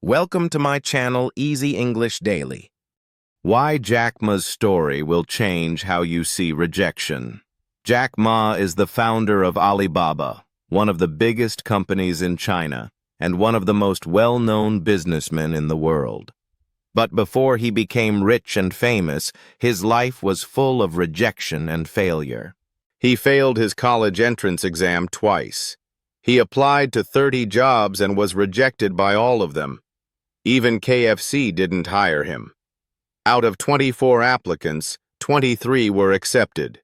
Welcome to my channel, Easy English Daily. Why Jack Ma's story will change how you see rejection. Jack Ma is the founder of Alibaba, one of the biggest companies in China, and one of the most well-known businessmen in the world. But before he became rich and famous, his life was full of rejection and failure. He failed his college entrance exam twice. He applied to 30 jobs and was rejected by all of them. Even KFC didn't hire him. Out of 24 applicants, 23 were accepted.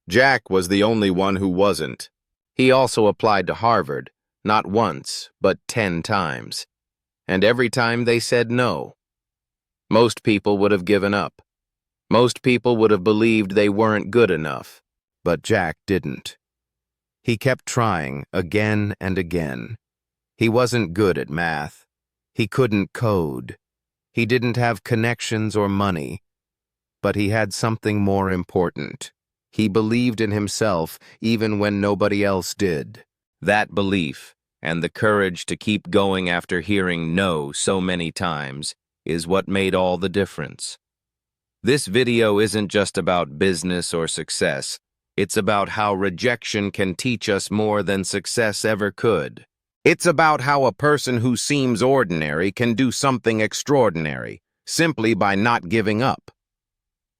Jack was the only one who wasn't. He also applied to Harvard, not once, but 10 times. And every time they said no. Most people would have given up. Most people would have believed they weren't good enough. But Jack didn't. He kept trying again and again. He wasn't good at math. He couldn't code. He didn't have connections or money. But he had something more important. He believed in himself even when nobody else did. That belief, and the courage to keep going after hearing no so many times, is what made all the difference. This video isn't just about business or success. It's about how rejection can teach us more than success ever could. It's about how a person who seems ordinary can do something extraordinary, simply by not giving up.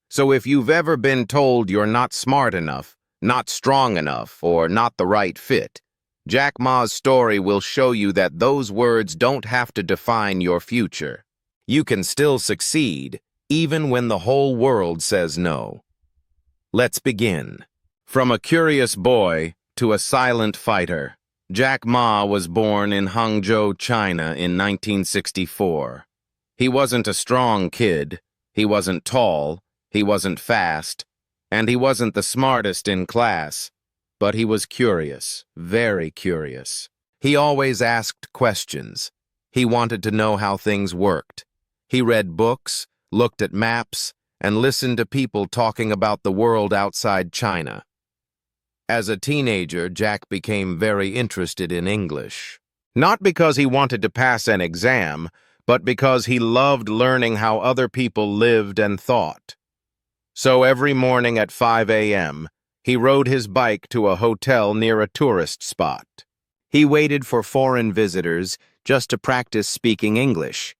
So if you've ever been told you're not smart enough, not strong enough, or not the right fit, Jack Ma's story will show you that those words don't have to define your future. You can still succeed, even when the whole world says no. Let's begin. From a curious boy to a silent fighter, Jack Ma was born in Hangzhou, China in 1964. He wasn't a strong kid, he wasn't tall, he wasn't fast, and he wasn't the smartest in class, but he was curious, very curious. He always asked questions. He wanted to know how things worked. He read books, looked at maps, and listened to people talking about the world outside China. As a teenager, Jack became very interested in English. Not because he wanted to pass an exam, but because he loved learning how other people lived and thought. So every morning at 5 a.m., he rode his bike to a hotel near a tourist spot. He waited for foreign visitors just to practice speaking English.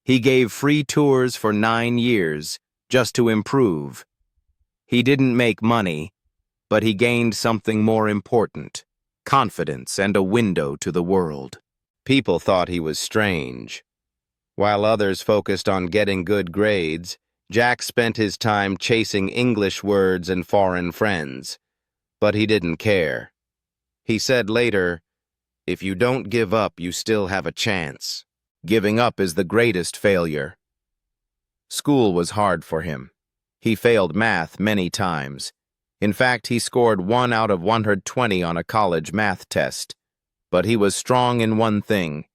He gave free tours for 9 years just to improve. He didn't make money, but he gained something more important, confidence and a window to the world. People thought he was strange. While others focused on getting good grades, Jack spent his time chasing English words and foreign friends. But he didn't care. He said later, "If you don't give up, you still have a chance. Giving up is the greatest failure." School was hard for him. He failed math many times. In fact, he scored 1 out of 120 on a college math test. But he was strong in one thing: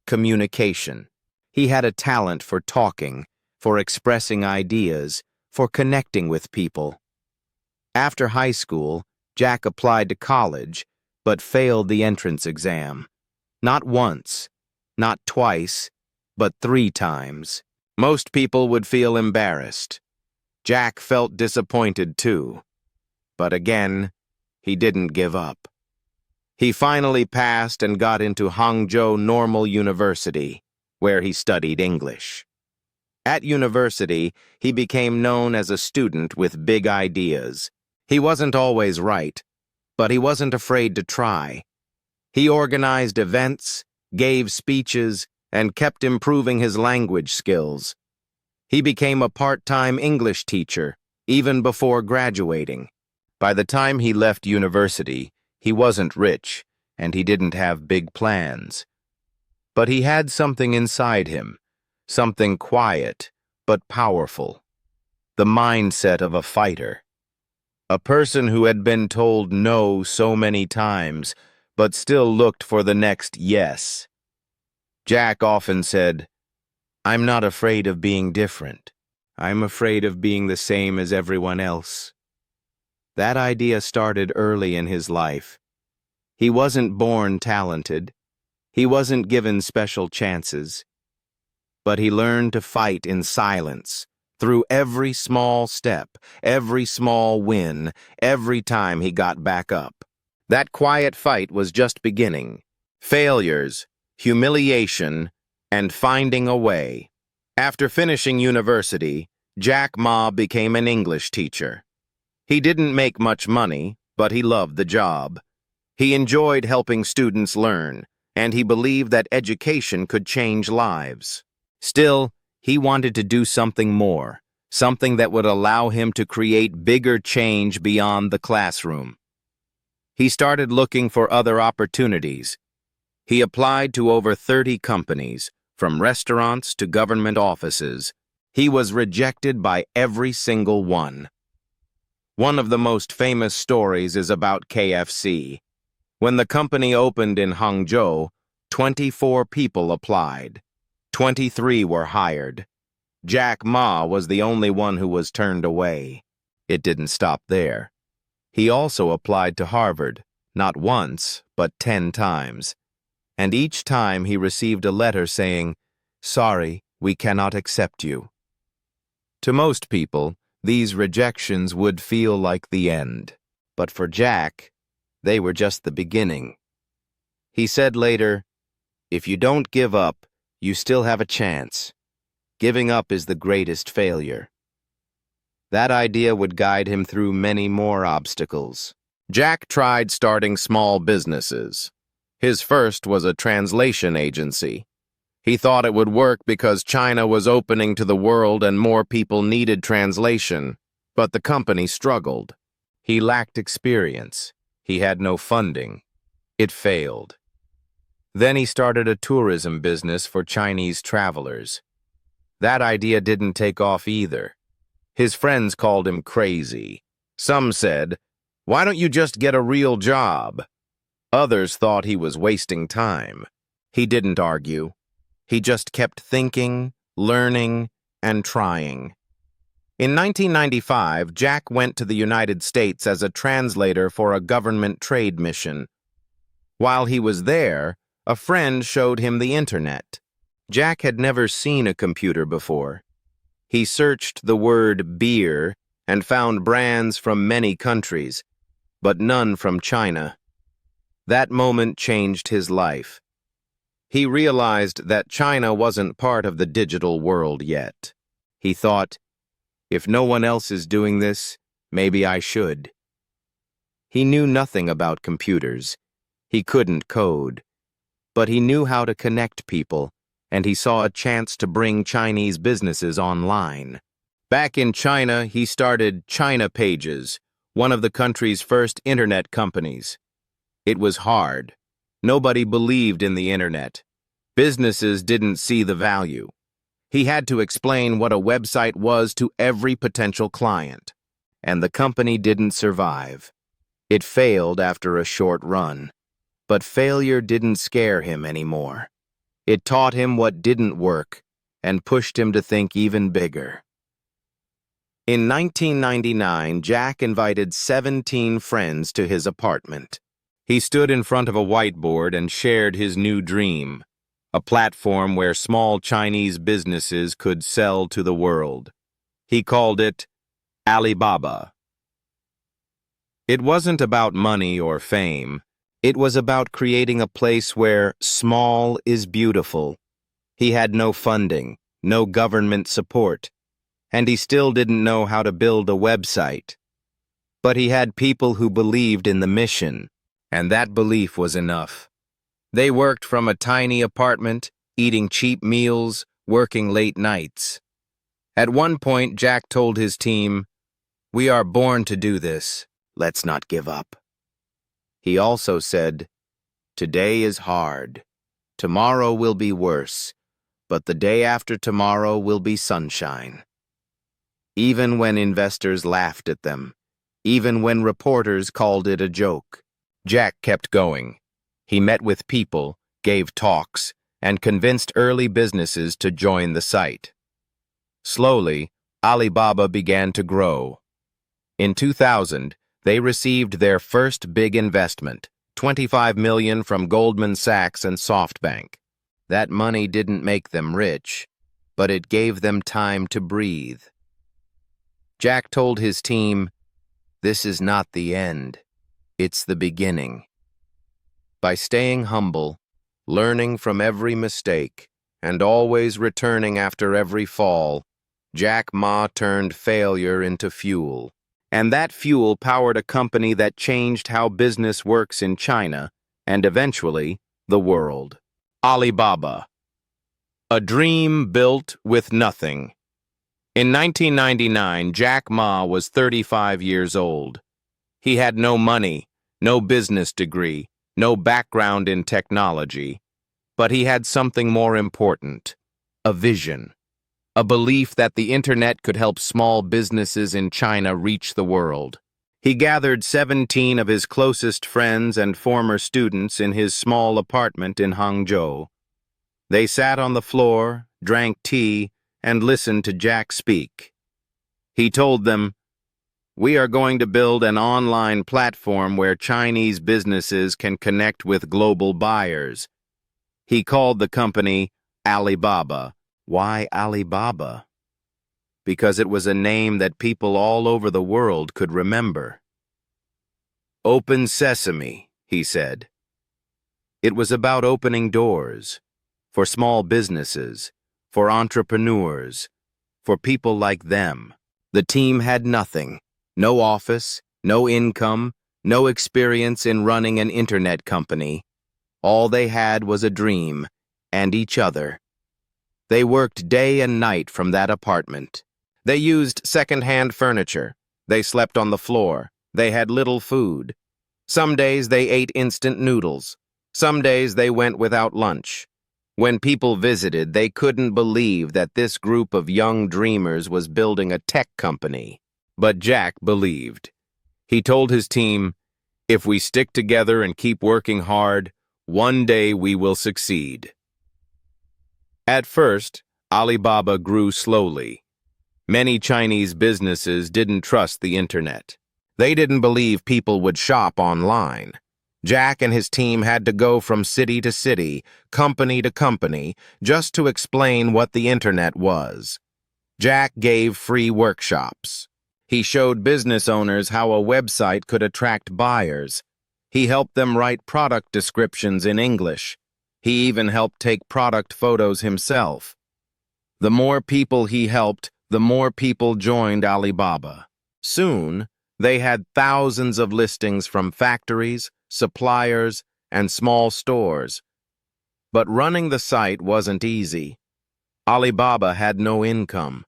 communication. He had a talent for talking, for expressing ideas, for connecting with people. After high school, Jack applied to college, but failed the entrance exam. Not once, not twice, but 3 times. Most people would feel embarrassed. Jack felt disappointed too. But again, he didn't give up. He finally passed and got into Hangzhou Normal University, where he studied English. At university, he became known as a student with big ideas. He wasn't always right, but he wasn't afraid to try. He organized events, gave speeches, and kept improving his language skills. He became a part-time English teacher, even before graduating. By the time he left university, he wasn't rich, and he didn't have big plans. But he had something inside him, something quiet but powerful. The mindset of a fighter. A person who had been told no so many times, but still looked for the next yes. Jack often said, "I'm not afraid of being different. I'm afraid of being the same as everyone else." That idea started early in his life. He wasn't born talented. He wasn't given special chances. But he learned to fight in silence, through every small step, every small win, every time he got back up. That quiet fight was just beginning. Failures, humiliation, and finding a way. After finishing university, Jack Ma became an English teacher. He didn't make much money, but he loved the job. He enjoyed helping students learn, and he believed that education could change lives. Still, he wanted to do something more, something that would allow him to create bigger change beyond the classroom. He started looking for other opportunities. He applied to over 30 companies, from restaurants to government offices. He was rejected by every single one. One of the most famous stories is about KFC. When the company opened in Hangzhou, 24 people applied. 23 were hired. Jack Ma was the only one who was turned away. It didn't stop there. He also applied to Harvard, not once, but 10 times. And each time he received a letter saying, "Sorry, we cannot accept you." To most people, these rejections would feel like the end. But for Jack, they were just the beginning. He said later, "If you don't give up, you still have a chance. Giving up is the greatest failure." That idea would guide him through many more obstacles. Jack tried starting small businesses. His first was a translation agency. He thought it would work because China was opening to the world and more people needed translation, but the company struggled. He lacked experience. He had no funding. It failed. Then he started a tourism business for Chinese travelers. That idea didn't take off either. His friends called him crazy. Some said, "Why don't you just get a real job?" Others thought he was wasting time. He didn't argue. He just kept thinking, learning, and trying. In 1995, Jack went to the United States as a translator for a government trade mission. While he was there, a friend showed him the internet. Jack had never seen a computer before. He searched the word beer and found brands from many countries, but none from China. That moment changed his life. He realized that China wasn't part of the digital world yet. He thought, if no one else is doing this, maybe I should. He knew nothing about computers. He couldn't code. But he knew how to connect people, and he saw a chance to bring Chinese businesses online. Back in China, he started China Pages, one of the country's first internet companies. It was hard. Nobody believed in the internet. Businesses didn't see the value. He had to explain what a website was to every potential client. And the company didn't survive. It failed after a short run. But failure didn't scare him anymore. It taught him what didn't work and pushed him to think even bigger. In 1999, Jack invited 17 friends to his apartment. He stood in front of a whiteboard and shared his new dream, a platform where small Chinese businesses could sell to the world. He called it Alibaba. It wasn't about money or fame. It was about creating a place where small is beautiful. He had no funding, no government support, and he still didn't know how to build a website. But he had people who believed in the mission, and that belief was enough. They worked from a tiny apartment, eating cheap meals, working late nights. At one point, Jack told his team, "We are born to do this. Let's not give up." He also said, "Today is hard. Tomorrow will be worse, but the day after tomorrow will be sunshine." Even when investors laughed at them, even when reporters called it a joke, Jack kept going. He met with people, gave talks, and convinced early businesses to join the site. Slowly, Alibaba began to grow. In 2000, they received their first big investment, $25 million from Goldman Sachs and SoftBank. That money didn't make them rich, but it gave them time to breathe. Jack told his team, "This is not the end. It's the beginning." By staying humble, learning from every mistake, and always returning after every fall, Jack Ma turned failure into fuel. And that fuel powered a company that changed how business works in China and eventually the world. Alibaba. A dream built with nothing. In 1999, Jack Ma was 35 years old. He had no money, no business degree, no background in technology, but he had something more important: a vision. A belief that the internet could help small businesses in China reach the world. He gathered 17 of his closest friends and former students in his small apartment in Hangzhou. They sat on the floor, drank tea, and listened to Jack speak. He told them, "We are going to build an online platform where Chinese businesses can connect with global buyers." He called the company Alibaba. Why Alibaba? Because it was a name that people all over the world could remember. "Open sesame," he said. It was about opening doors for small businesses, for entrepreneurs, for people like them. The team had nothing: no office, no income, no experience in running an internet company. All they had was a dream and each other. They worked day and night from that apartment. They used second-hand furniture. They slept on the floor. They had little food. Some days they ate instant noodles. Some days they went without lunch. When people visited, they couldn't believe that this group of young dreamers was building a tech company. But Jack believed. He told his team, "If we stick together and keep working hard, one day we will succeed." At first, Alibaba grew slowly. Many Chinese businesses didn't trust the internet. They didn't believe people would shop online. Jack and his team had to go from city to city, company to company, just to explain what the internet was. Jack gave free workshops. He showed business owners how a website could attract buyers. He helped them write product descriptions in English. He even helped take product photos himself. The more people he helped, the more people joined Alibaba. Soon, they had thousands of listings from factories, suppliers, and small stores. But running the site wasn't easy. Alibaba had no income.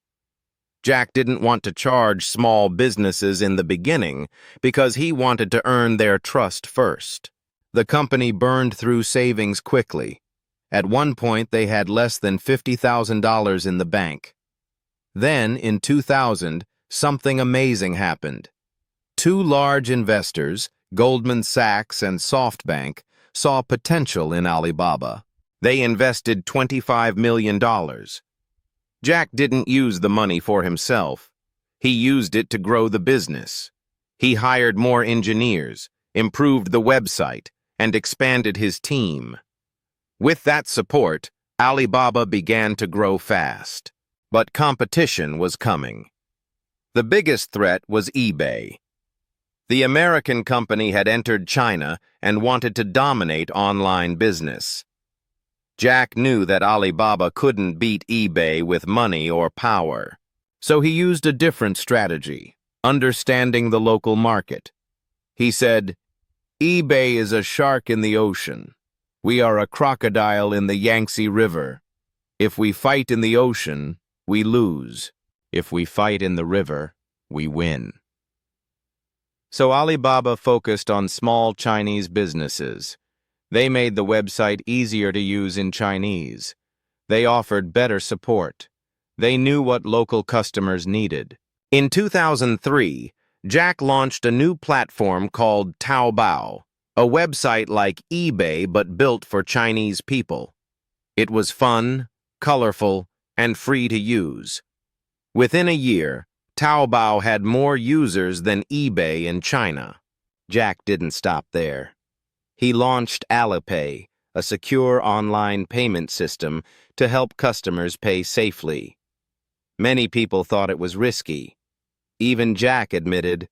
Jack didn't want to charge small businesses in the beginning because he wanted to earn their trust first. The company burned through savings quickly. At one point, they had less than $50,000 in the bank. Then, in 2000, something amazing happened. Two large investors, Goldman Sachs and SoftBank, saw potential in Alibaba. They invested $25 million. Jack didn't use the money for himself. He used it to grow the business. He hired more engineers, improved the website, and expanded his team. With that support, Alibaba began to grow fast. But competition was coming. The biggest threat was eBay. The American company had entered China and wanted to dominate online business. Jack knew that Alibaba couldn't beat eBay with money or power. So he used a different strategy, understanding the local market. He said, "eBay is a shark in the ocean. We are a crocodile in the Yangtze River. If we fight in the ocean, we lose. If we fight in the river, we win." So Alibaba focused on small Chinese businesses. They made the website easier to use in Chinese. They offered better support. They knew what local customers needed. In 2003, Jack launched a new platform called Taobao, a website like eBay but built for Chinese people. It was fun, colorful, and free to use. Within a year, Taobao had more users than eBay in China. Jack didn't stop there. He launched Alipay, a secure online payment system to help customers pay safely. Many people thought it was risky. Even Jack admitted,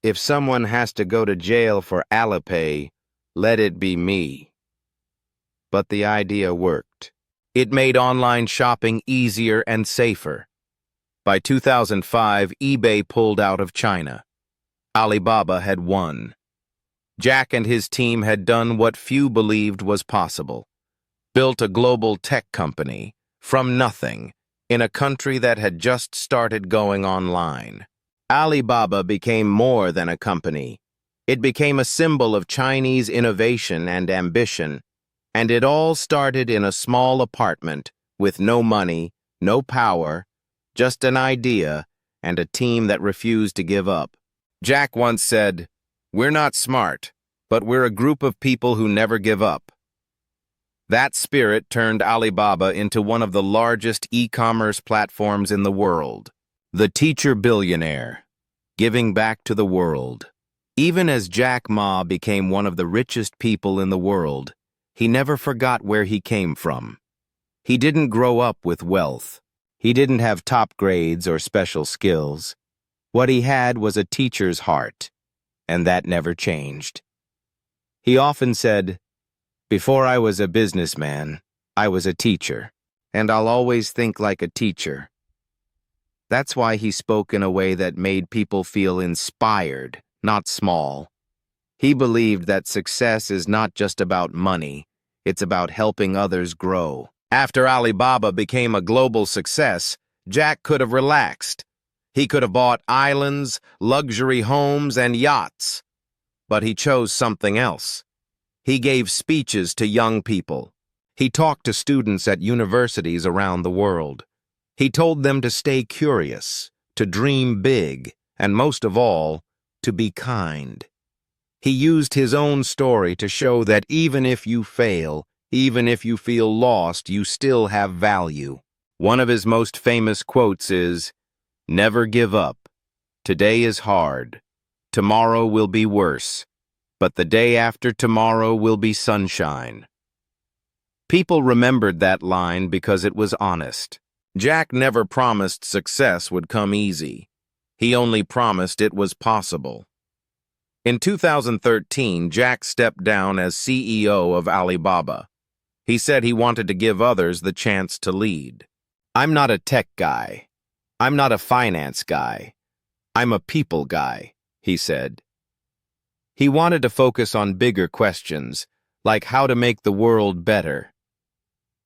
"If someone has to go to jail for Alipay, let it be me." But the idea worked. It made online shopping easier and safer. By 2005, eBay pulled out of China. Alibaba had won. Jack and his team had done what few believed was possible. Built a global tech company from nothing in a country that had just started going online. Alibaba became more than a company. It became a symbol of Chinese innovation and ambition, and it all started in a small apartment with no money, no power, just an idea and a team that refused to give up. Jack once said, "We're not smart, but we're a group of people who never give up." That spirit turned Alibaba into one of the largest e-commerce platforms in the world. The teacher billionaire, giving back to the world. Even as Jack Ma became one of the richest people in the world, he never forgot where he came from. He didn't grow up with wealth. He didn't have top grades or special skills. What he had was a teacher's heart, and that never changed. He often said, "Before I was a businessman, I was a teacher, and I'll always think like a teacher." That's why he spoke in a way that made people feel inspired, not small. He believed that success is not just about money, it's about helping others grow. After Alibaba became a global success, Jack could have relaxed. He could have bought islands, luxury homes, and yachts. But he chose something else. He gave speeches to young people. He talked to students at universities around the world. He told them to stay curious, to dream big, and most of all, to be kind. He used his own story to show that even if you fail, even if you feel lost, you still have value. One of his most famous quotes is, "Never give up. Today is hard. Tomorrow will be worse. But the day after tomorrow will be sunshine." People remembered that line because it was honest. Jack never promised success would come easy. He only promised it was possible. In 2013, Jack stepped down as CEO of Alibaba. He said he wanted to give others the chance to lead. "I'm not a tech guy. I'm not a finance guy. I'm a people guy," he said. He wanted to focus on bigger questions, like how to make the world better.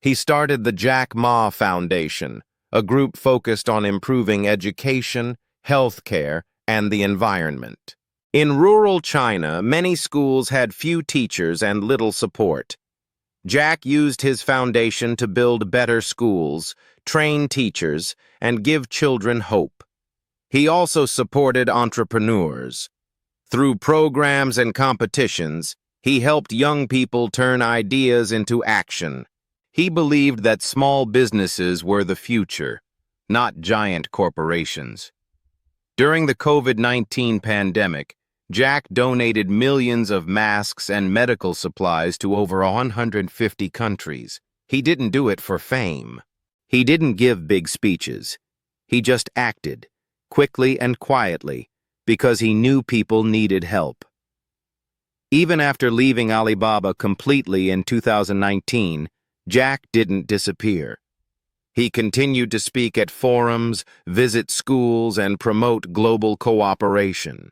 He started the Jack Ma Foundation, a group focused on improving education, healthcare, and the environment. In rural China, many schools had few teachers and little support. Jack used his foundation to build better schools, train teachers, and give children hope. He also supported entrepreneurs. Through programs and competitions, he helped young people turn ideas into action. He believed that small businesses were the future, not giant corporations. During the COVID-19 pandemic, Jack donated millions of masks and medical supplies to over 150 countries. He didn't do it for fame. He didn't give big speeches. He just acted, quickly and quietly, because he knew people needed help. Even after leaving Alibaba completely in 2019, Jack didn't disappear. He continued to speak at forums, visit schools, and promote global cooperation.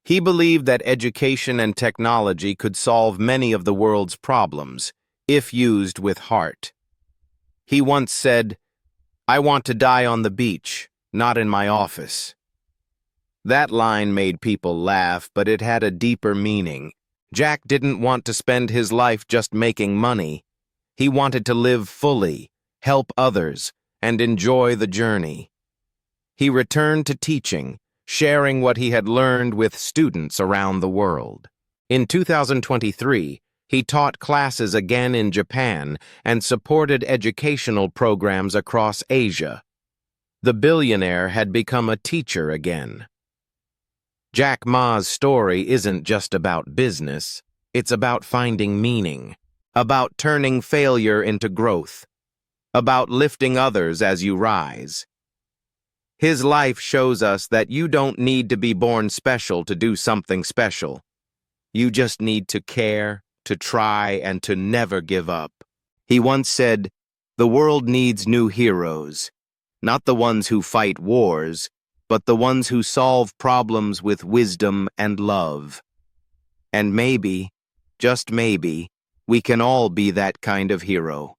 He believed that education and technology could solve many of the world's problems, if used with heart. He once said, "I want to die on the beach, not in my office." That line made people laugh, but it had a deeper meaning. Jack didn't want to spend his life just making money. He wanted to live fully, help others, and enjoy the journey. He returned to teaching, sharing what he had learned with students around the world. In 2023, he taught classes again in Japan and supported educational programs across Asia. The billionaire had become a teacher again. Jack Ma's story isn't just about business, it's about finding meaning. about turning failure into growth, about lifting others as you rise. His life shows us that you don't need to be born special to do something special. You just need to care, to try, and to never give up. He once said, "The world needs new heroes, not the ones who fight wars, but the ones who solve problems with wisdom and love." And maybe, just maybe, we can all be that kind of hero.